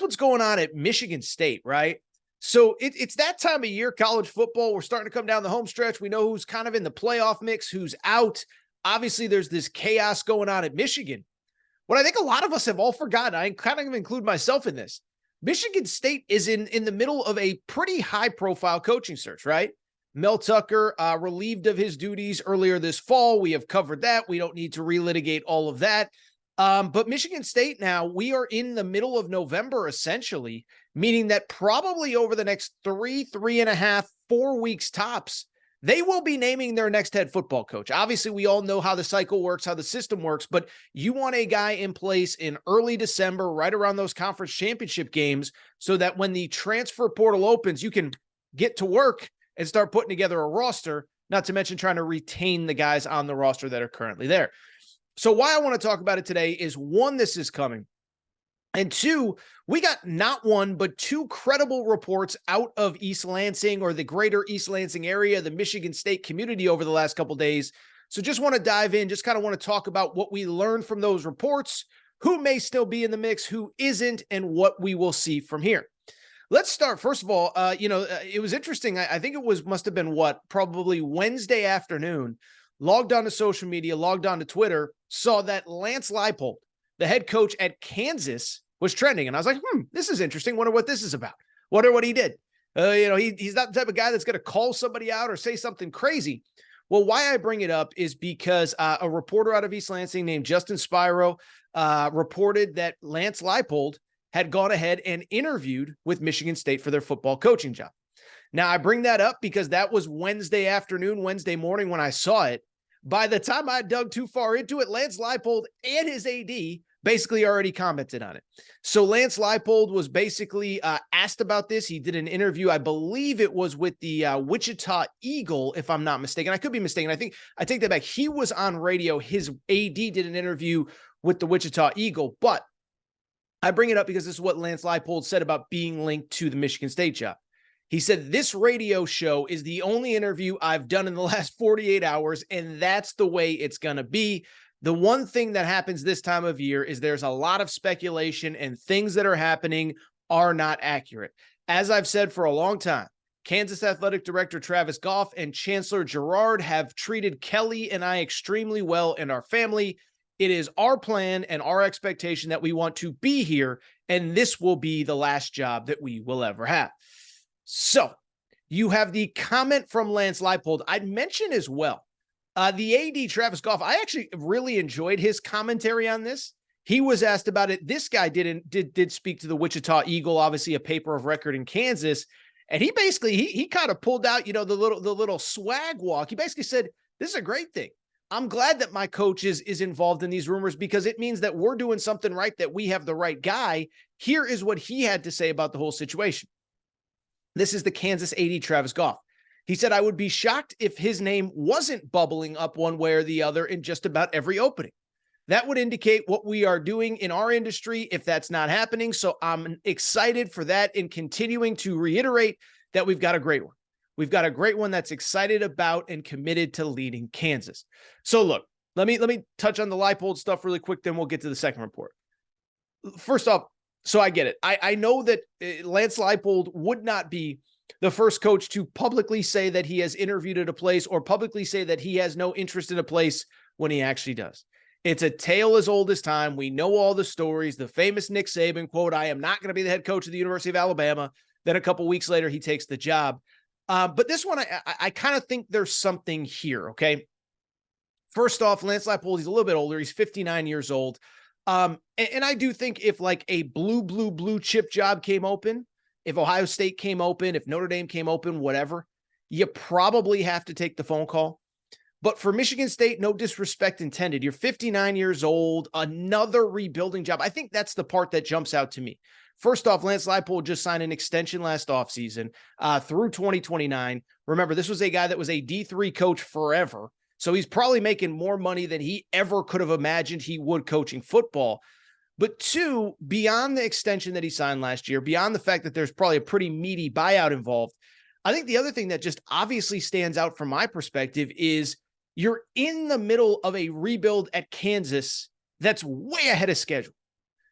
what's going on at Michigan State, right? So it's that time of year, college football. We're starting to come down the home stretch. We know who's kind of in the playoff mix, who's out. Obviously, there's this chaos going on at Michigan. What I think a lot of us have all forgotten, I kind of include myself in this. Michigan State is in the middle of a pretty high-profile coaching search, right? Mel Tucker relieved of his duties earlier this fall. We have covered that. We don't need to relitigate all of that. But Michigan State now, we are in the middle of November, essentially, meaning that probably over the next 3.5, 4 weeks tops, they will be naming their next head football coach. Obviously, we all know how the cycle works, how the system works, but you want a guy in place in early December, right around those conference championship games, so that when the transfer portal opens, you can get to work and start putting together a roster, not to mention trying to retain the guys on the roster that are currently there. So why I want to talk about it today is, one, this is coming. And two, we got not one, but two credible reports out of East Lansing, or the greater East Lansing area, the Michigan State community, over the last couple of days. So just want to dive in, just kind of want to talk about what we learned from those reports, who may still be in the mix, who isn't, and what we will see from here. Let's start. First of all, it was interesting. I think must have been probably Wednesday afternoon. Logged on to social media, logged on to Twitter, saw that Lance Leipold, the head coach at Kansas, was trending. And I was like, this is interesting. Wonder what this is about. Wonder what he did. He's not the type of guy that's going to call somebody out or say something crazy. Well, why I bring it up is because a reporter out of East Lansing named Justin Spiro reported that Lance Leipold had gone ahead and interviewed with Michigan State for their football coaching job. Now, I bring that up because that was Wednesday afternoon, Wednesday morning when I saw it. By the time I dug too far into it, Lance Leipold and his AD basically already commented on it. So Lance Leipold was basically asked about this. He did an interview. I believe it was with the Wichita Eagle, if I'm not mistaken. I could be mistaken. I take that back. He was on radio. His AD did an interview with the Wichita Eagle. But I bring it up because this is what Lance Leipold said about being linked to the Michigan State job. He said, "This radio show is the only interview I've done in the last 48 hours, and that's the way it's going to be. The one thing that happens this time of year is there's a lot of speculation, and things that are happening are not accurate. As I've said for a long time, Kansas Athletic Director Travis Goff and Chancellor Girard have treated Kelly and I extremely well and our family. It is our plan and our expectation that we want to be here, and this will be the last job that we will ever have." So you have the comment from Lance Leipold. I'd mention as well, the AD Travis Goff, I actually really enjoyed his commentary on this. He was asked about it. This guy did speak to the Wichita Eagle, obviously a paper of record in Kansas. And he basically, he kind of pulled out, the little swag walk. He basically said, "This is a great thing. I'm glad that my coach is involved in these rumors, because it means that we're doing something right, that we have the right guy." Here is what he had to say about the whole situation. This is the Kansas AD Travis Goff. He said, "I would be shocked if his name wasn't bubbling up one way or the other in just about every opening. That would indicate what we are doing in our industry if that's not happening. So I'm excited for that, and continuing to reiterate that we've got a great one. We've got a great one that's excited about and committed to leading Kansas." So look, let me touch on the Leipold stuff really quick, then we'll get to the second report. First off, so I get it. I know that Lance Leipold would not be the first coach to publicly say that he has interviewed at a place, or publicly say that he has no interest in a place, when he actually does. It's a tale as old as time. We know all the stories. The famous Nick Saban quote, "I am not going to be the head coach of the University of Alabama." Then a couple weeks later, he takes the job. But this one, I kind of think there's something here, okay? First off, Lance Leipold, he's a little bit older. He's 59 years old. And I do think if like a blue chip job came open, if Ohio State came open, if Notre Dame came open, whatever, you probably have to take the phone call. But for Michigan State, no disrespect intended, you're 59 years old, another rebuilding job. I think that's the part that jumps out to me. First off, Lance Leipold just signed an extension last offseason through 2029. Remember, this was a guy that was a D3 coach forever. So he's probably making more money than he ever could have imagined he would coaching football. But two, beyond the extension that he signed last year, beyond the fact that there's probably a pretty meaty buyout involved, I think the other thing that just obviously stands out from my perspective is you're in the middle of a rebuild at Kansas that's way ahead of schedule.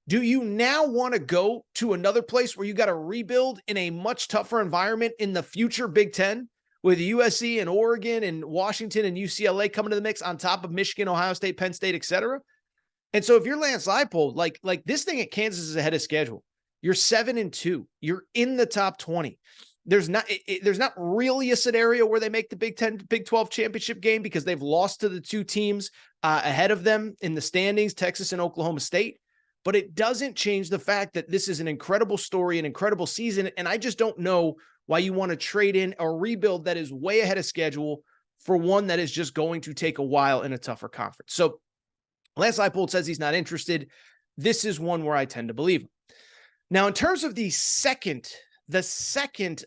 Do you now want to go to another place where you got to rebuild in a much tougher environment in the future Big Ten with USC and Oregon and Washington and UCLA coming to the mix on top of Michigan, Ohio State, Penn State, et cetera? And so if you're Lance Leipold, like this thing at Kansas is ahead of schedule. You're 7-2. You're in the top 20. There's not really a scenario where they make the Big 10, Big 12 championship game because they've lost to the two teams ahead of them in the standings, Texas and Oklahoma State. But it doesn't change the fact that this is an incredible story, an incredible season. And I just don't know why you want to trade in a rebuild that is way ahead of schedule for one that is just going to take a while in a tougher conference. So Lance Leipold says he's not interested. This is one where I tend to believe him. Now, in terms of the second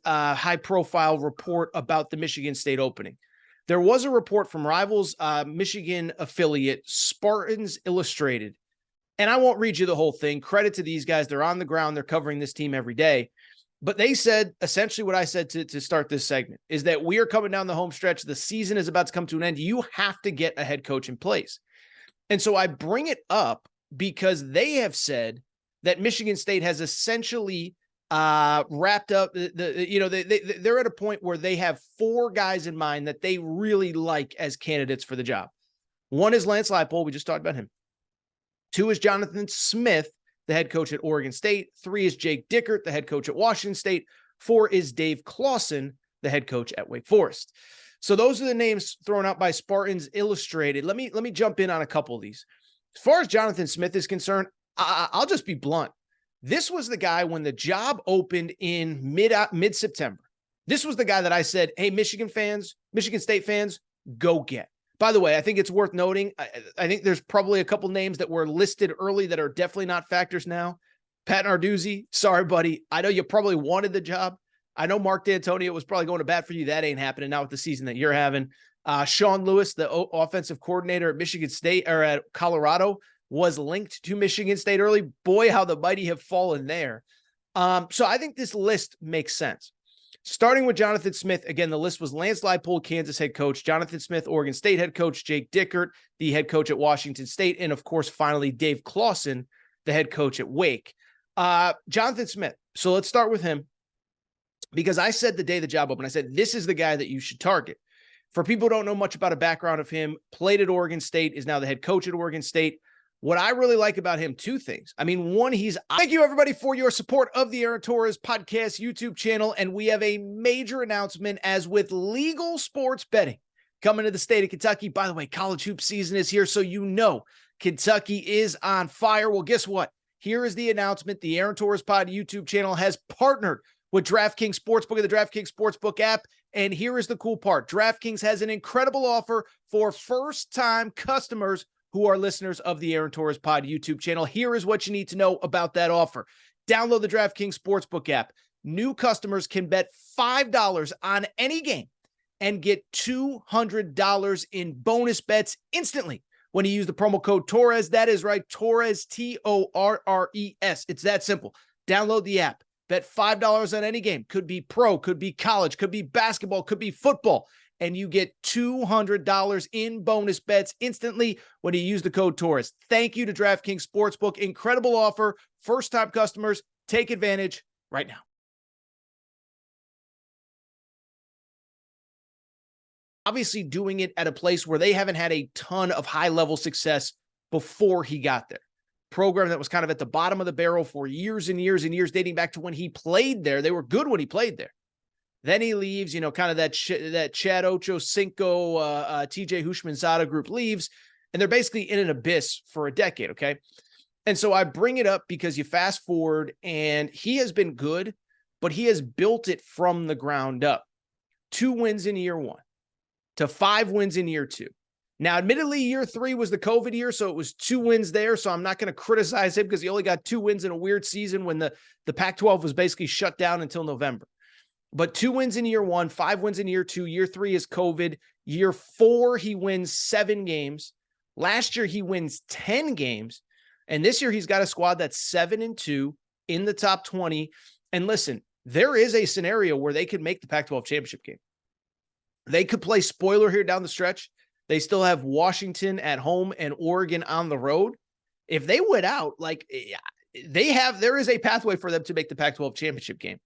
high-profile report about the Michigan State opening, there was a report from Rivals Michigan affiliate Spartans Illustrated. And I won't read you the whole thing. Credit to these guys. They're on the ground. They're covering this team every day. But they said essentially what I said to start this segment is that we are coming down the home stretch. The season is about to come to an end. You have to get a head coach in place. And so I bring it up because they have said that Michigan State has essentially wrapped up they're at a point where they have 4 guys in mind that they really like as candidates for the job. One is Lance Leipold. We just talked about him. 2 is Jonathan Smith, the head coach at Oregon State. 3 is Jake Dickert, the head coach at Washington State. 4 is Dave Clawson, the head coach at Wake Forest. So those are the names thrown out by Spartans Illustrated. Let me jump in on a couple of these. As far as Jonathan Smith is concerned, I'll just be blunt. This was the guy when the job opened in mid-September. This was the guy that I said, hey, Michigan State fans, go get. By the way, I think it's worth noting, I think there's probably a couple names that were listed early that are definitely not factors now. Pat Narduzzi, sorry, buddy. I know you probably wanted the job. I know Mark D'Antonio was probably going to bat for you. That ain't happening now with the season that you're having. Sean Lewis, the offensive coordinator at Michigan State or at Colorado, was linked to Michigan State early. Boy, how the mighty have fallen there. So I think this list makes sense. Starting with Jonathan Smith, again, the list was Lance Leipold, Kansas head coach, Jonathan Smith, Oregon State head coach, Jake Dickert, the head coach at Washington State, and of course, finally, Dave Clawson, the head coach at Wake. Jonathan Smith. So let's start with him because I said the day the job opened, I said, this is the guy that you should target. For people who don't know much about a background of him, played at Oregon State, is now the head coach at Oregon State. What I really like about him, 2 things. I mean, one, thank you everybody for your support of the Aaron Torres podcast YouTube channel. And we have a major announcement as with legal sports betting coming to the state of Kentucky. By the way, college hoop season is here. So, Kentucky is on fire. Well, guess what? Here is the announcement. The Aaron Torres pod YouTube channel has partnered with DraftKings Sportsbook and the DraftKings Sportsbook app. And here is the cool part. DraftKings has an incredible offer for first-time customers who are listeners of the Aaron Torres pod YouTube channel. Here is what you need to know about that offer. Download the DraftKings Sportsbook app. New customers can bet $5 on any game and get $200 in bonus bets instantly when you use the promo code Torres. That is right, Torres, Torres. It's that simple. Download the app. Bet $5 on any game. Could be pro, could be college, could be basketball, could be football. And you get $200 in bonus bets instantly when you use the code Torres. Thank you to DraftKings Sportsbook. Incredible offer. First-time customers, take advantage right now. Obviously doing it at a place where they haven't had a ton of high-level success before he got there. Program that was kind of at the bottom of the barrel for years and years and years, dating back to when he played there. They were good when he played there. Then he leaves, kind of that Chad Ochocinco, TJ Hushmanzada group leaves, and they're basically in an abyss for a decade, okay? And so I bring it up because you fast forward, and he has been good, but he has built it from the ground up. 2 wins in year 1 to 5 wins in year 2. Now, admittedly, year 3 was the COVID year, so it was 2 wins there, so I'm not going to criticize him because he only got 2 wins in a weird season when the Pac-12 was basically shut down until November. But 2 wins in year 1, 5 wins in year 2. Year 3 is COVID. Year 4, he wins 7 games. Last year, he wins 10 games. And this year, he's got a squad that's 7-2 in the top 20. And listen, there is a scenario where they could make the Pac-12 championship game. They could play spoiler here down the stretch. They still have Washington at home and Oregon on the road. If they went out, there is a pathway for them to make the Pac-12 championship game.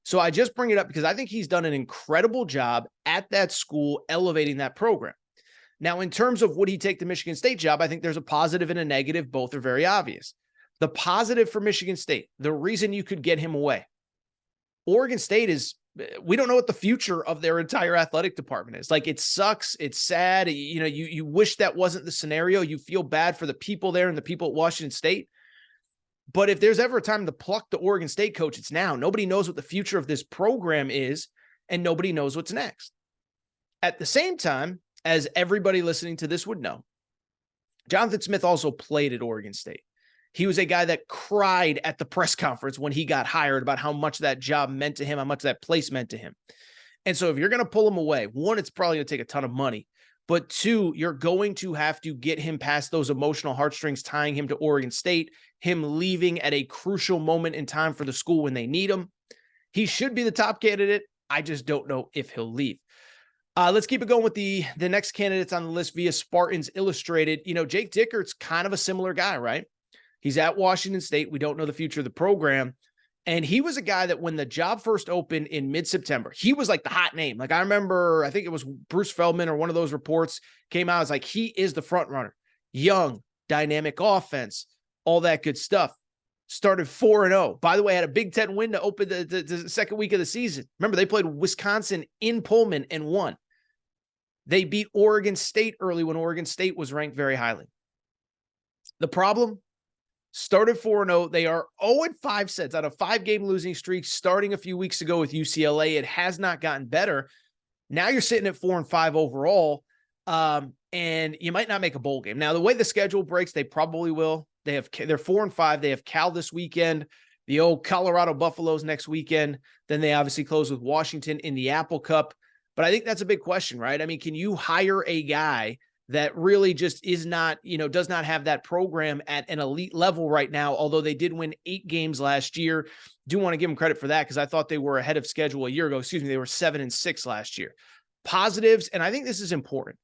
So I just bring it up because I think he's done an incredible job at that school, elevating that program. Now, in terms of would he take the Michigan State job, I think there's a positive and a negative. Both are very obvious. The positive for Michigan State, the reason you could get him away, Oregon State is, we don't know what the future of their entire athletic department is. Like, it sucks. It's sad. You know, you wish that wasn't the scenario. You feel bad for the people there and the people at Washington State. But if there's ever a time to pluck the Oregon State coach, it's now. Nobody knows what the future of this program is, and nobody knows what's next. At the same time, as everybody listening to this would know, Jonathan Smith also played at Oregon State. He was a guy that cried at the press conference when he got hired about how much that job meant to him, how much that place meant to him. And so if you're going to pull him away, one, it's probably going to take a ton of money. But two, you're going to have to get him past those emotional heartstrings tying him to Oregon State, him leaving at a crucial moment in time for the school when they need him. He should be the top candidate. I just don't know if he'll leave. Let's keep it going with the next candidates on the list via Spartans Illustrated. You know, Jake Dickert's kind of a similar guy, right? He's at Washington State. We don't know the future of the program. And he was a guy that when the job first opened in mid-September, he was like the hot name. Like, I remember, I think it was Bruce Feldman or one of those reports came out. It's like, he is the front runner. Young, dynamic offense, all that good stuff. Started 4-0. By the way, had a Big Ten win to open the second week of the season. Remember, they played Wisconsin in Pullman and won. They beat Oregon State early when Oregon State was ranked very highly. The problem? Started 4-0. They are 0-5 sets out of 5-game losing streak starting a few weeks ago with UCLA. It has not gotten better. Now you're sitting at 4-5 overall, and you might not make a bowl game. Now, the way the schedule breaks, they probably will. They're 4-5. They have Cal this weekend, the old Colorado Buffaloes next weekend. Then they obviously close with Washington in the Apple Cup. But I think that's a big question, right? I mean, can you hire a guy that really just is not, does not have that program at an elite level right now, although they did win 8 games last year? Do want to give them credit for that because I thought they were ahead of schedule a year ago. Excuse me, they were 7-6 last year. Positives, and I think this is important.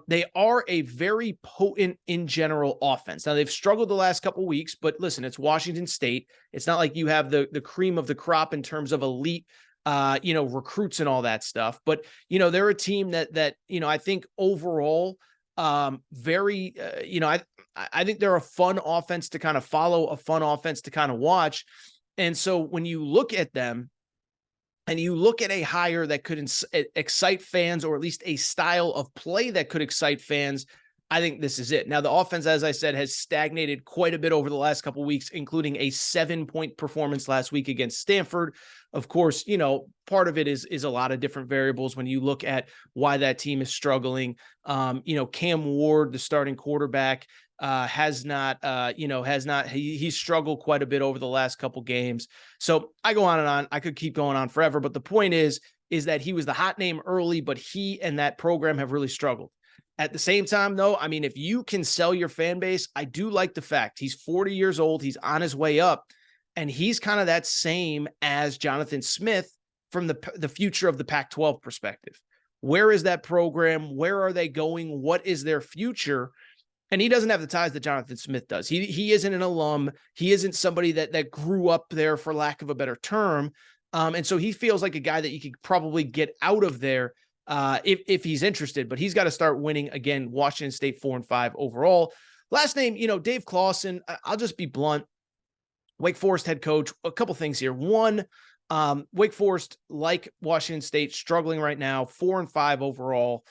They are a very potent in general offense. Now, they've struggled the last couple of weeks, but listen, it's Washington State. It's not like you have the cream of the crop in terms of elite recruits and all that stuff. But, they're a team that I think overall, I think they're a fun offense to kind of follow, a fun offense to kind of watch. And so when you look at them and you look at a hire that could excite fans, or at least a style of play that could excite fans, I think this is it. Now, the offense, as I said, has stagnated quite a bit over the last couple of weeks, including a 7-point performance last week against Stanford. Of course, part of it is a lot of different variables when you look at why that team is struggling. Cam Ward, the starting quarterback, he's struggled quite a bit over the last couple games. So I go on and on. I could keep going on forever, but the point is that he was the hot name early, but he and that program have really struggled. At the same time, though, I mean, if you can sell your fan base, I do like the fact he's 40 years old. He's on his way up, and he's kind of that same as Jonathan Smith from the future of the Pac-12 perspective. Where is that program? Where are they going? What is their future? And he doesn't have the ties that Jonathan Smith does. He isn't an alum. He isn't somebody that grew up there, for lack of a better term. And so he feels like a guy that you could probably get out of there if he's interested, but he's got to start winning again. Washington State 4-5 overall. Last name, Dave Clawson. I'll just be blunt. Wake Forest head coach. A couple things here. One, Wake Forest, like Washington State, struggling right now. 4-5 overall.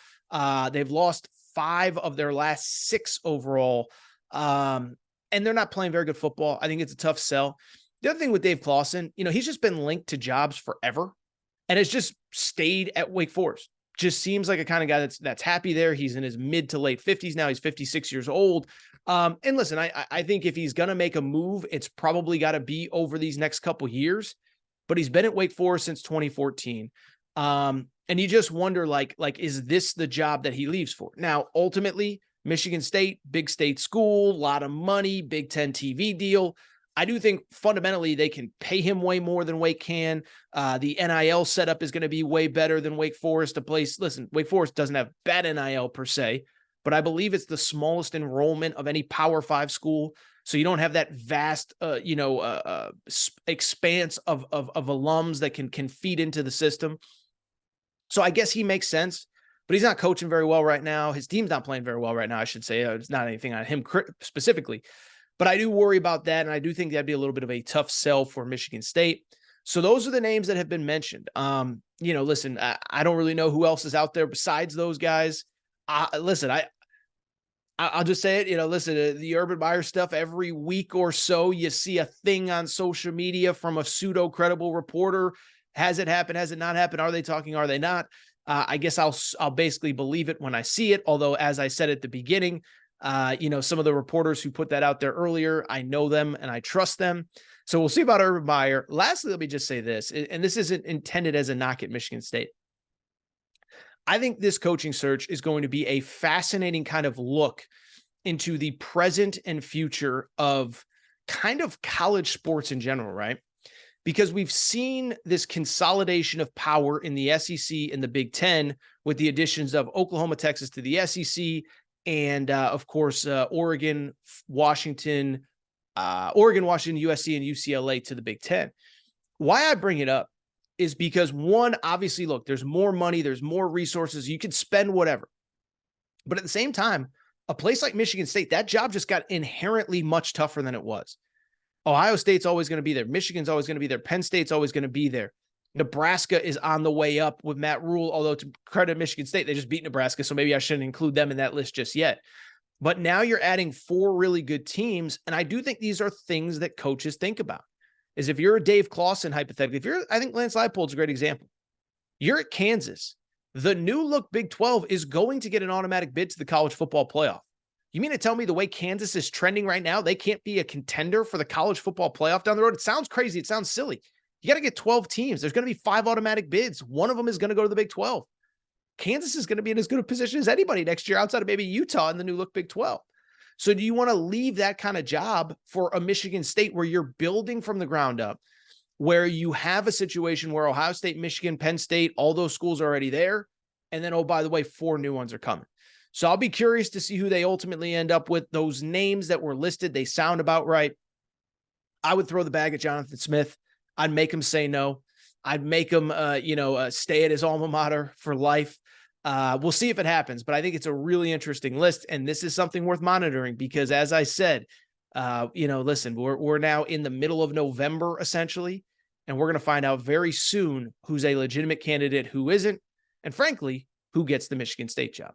They've lost 5 of their last 6 overall. And they're not playing very good football. I think it's a tough sell. The other thing with Dave Clawson, he's just been linked to jobs forever and has just stayed at Wake Forest. Just seems like a kind of guy that's happy there. He's in his mid to late 50s now. He's 56 years old. And listen, I think if he's going to make a move, it's probably got to be over these next couple years. But he's been at Wake Forest since 2014. And you just wonder, is this the job that he leaves for? Now, ultimately, Michigan State, big state school, a lot of money, Big Ten TV deal. I do think fundamentally they can pay him way more than Wake can. The NIL setup is going to be way better than Wake Forest. Listen, Wake Forest doesn't have bad NIL per se, but I believe it's the smallest enrollment of any Power 5 school. So you don't have that vast, expanse of alums that can feed into the system. So I guess he makes sense, but he's not coaching very well right now. His team's not playing very well right now, I should say. It's not anything on him specifically, but I do worry about that. And I do think that'd be a little bit of a tough sell for Michigan State. So those are the names that have been mentioned. Listen, I don't really know who else is out there besides those guys. I'll just say it, listen, the Urban Meyer stuff, every week or so, you see a thing on social media from a pseudo credible reporter. Has it happened? Has it not happened? Are they talking? Are they not? I guess I'll basically believe it when I see it. Although, as I said at the beginning, some of the reporters who put that out there earlier, I know them and I trust them. So we'll see about Urban Meyer. Lastly, let me just say this, and this isn't intended as a knock at Michigan State. I think this coaching search is going to be a fascinating kind of look into the present and future of kind of college sports in general, right? Because we've seen this consolidation of power in the SEC and the Big Ten with the additions of Oklahoma, Texas to the SEC, and of course, Oregon, Washington, USC, and UCLA to the Big Ten. Why I bring it up is because, one, obviously, look, there's more money, there's more resources, you can spend whatever. But at the same time, a place like Michigan State, that job just got inherently much tougher than it was. Ohio State's always going to be there. Michigan's always going to be there. Penn State's always going to be there. Nebraska is on the way up with Matt Rule, although to credit Michigan State, they just beat Nebraska, so maybe I shouldn't include them in that list just yet. But now you're adding 4 really good teams, and I do think these are things that coaches think about. Is if you're a Dave Clawson, hypothetically, I think Lance Leipold's a great example. You're at Kansas. The new look Big 12 is going to get an automatic bid to the college football playoff. You mean to tell me the way Kansas is trending right now, they can't be a contender for the college football playoff down the road? It sounds crazy. It sounds silly. You got to get 12 teams. There's going to be 5 automatic bids. One of them is going to go to the Big 12. Kansas is going to be in as good a position as anybody next year outside of maybe Utah in the new look Big 12. So do you want to leave that kind of job for a Michigan State where you're building from the ground up, where you have a situation where Ohio State, Michigan, Penn State, all those schools are already there. And then, oh, by the way, 4 new ones are coming. So I'll be curious to see who they ultimately end up with. Those names that were listed, they sound about right. I would throw the bag at Jonathan Smith. I'd make him say no. I'd make him, stay at his alma mater for life. We'll see if it happens, but I think it's a really interesting list. And this is something worth monitoring because, as I said, listen, we're now in the middle of November, essentially, and we're going to find out very soon who's a legitimate candidate, who isn't, and frankly, who gets the Michigan State job.